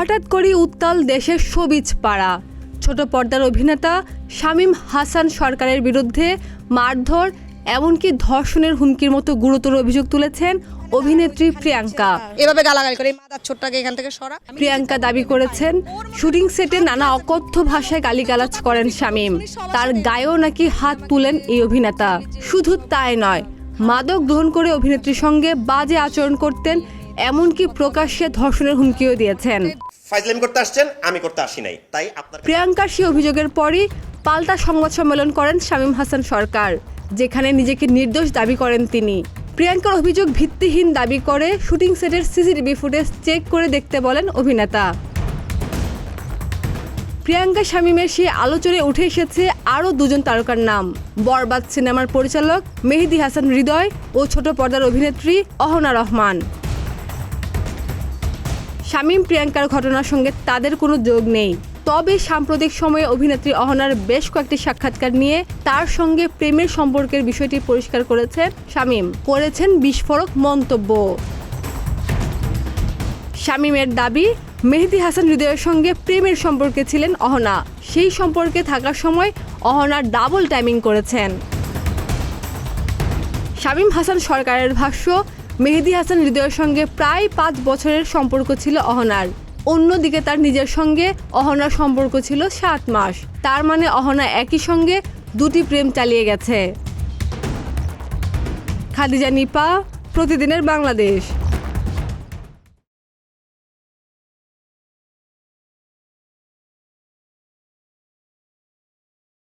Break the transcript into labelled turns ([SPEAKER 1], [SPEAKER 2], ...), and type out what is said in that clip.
[SPEAKER 1] হঠাৎ করেই উত্তাল দেশের শোবিজ পাড়া। ছোট পর্দার অভিনেতা শামীম হাসান সরকারের বিরুদ্ধে মারধর এমনকি ধর্ষণের হুমকির মতো গুরুতর অভিযোগ তুলেছেন অভিনেত্রী প্রিয়াঙ্কা।
[SPEAKER 2] এভাবে গালাগালি করে মাদার ছোটটাকে এখান থেকে সরা।
[SPEAKER 1] প্রিয়াঙ্কা দাবি করেছেন শুটিং সেটে নানা অকথ্য ভাষায় গালিগালাজ করেন শামীম। তার গায়েও নাকি হাত তুলেন এই অভিনেতা। শুধু তাই নয়, মাদক গ্রহণ করে অভিনেত্রীর সঙ্গে বাজে আচরণ করতেন, এমনকি প্রকাশ্যে ধর্ষণের হুমকিও দিয়েছেন।
[SPEAKER 3] ফাইজলামি করতে আসছেন, আমি করতে আসি নাই। তাই আপনার
[SPEAKER 1] প্রিয়াঙ্কার সেই অভিযোগের পরই পাল্টা সংবাদ সম্মেলন করেন শামীম হাসান সরকার, যেখানে নিজেকে নির্দোষ দাবি করেন তিনি। প্রিয়াঙ্কার অভিযোগ ভিত্তিহীন দাবি করে শুটিং সেটের সিসিটিভি ফুটেজ চেক করে দেখতে বলেন অভিনেতা। প্রিয়াঙ্কা শামীমের সেই আলোচনায় উঠে এসেছে আরও দুজন তারকার নাম। বরবাদ সিনেমার পরিচালক মেহেদী হাসান হৃদয় ও ছোট পর্দার অভিনেত্রী অহনা রহমান। শামীম প্রিয়াঙ্কার ঘটনার সঙ্গে তাদের কোনো যোগ নেই, তবে সাম্প্রতিক সময়ে অভিনেত্রী অহনার বেশ কয়েকটি সাক্ষাৎকার নিয়ে তার সঙ্গে প্রেমের সম্পর্কের বিষয়টি পরিষ্কার করেছেন শামীম, করেছেন বিস্ফোরক মন্তব্য। শামীমের দাবি, মেহেদী হাসান হৃদয়ের সঙ্গে প্রেমের সম্পর্কে ছিলেন অহনা। সেই সম্পর্কে থাকার সময় অহনা ডাবল টাইমিং করেছেন। শামীম হাসান সরকারের ভাষ্য, মেহেদী হাসান হৃদয়ের সঙ্গে প্রায় 5 বছরের সম্পর্ক ছিল অহনার। অন্যদিকে তার নিজের সঙ্গে অহনার সম্পর্ক ছিল 7 মাস। তার মানে অহনা একই সঙ্গে 2টি প্রেম চালিয়ে গেছে। খাদিজা নিপা, প্রতিদিনের বাংলাদেশ।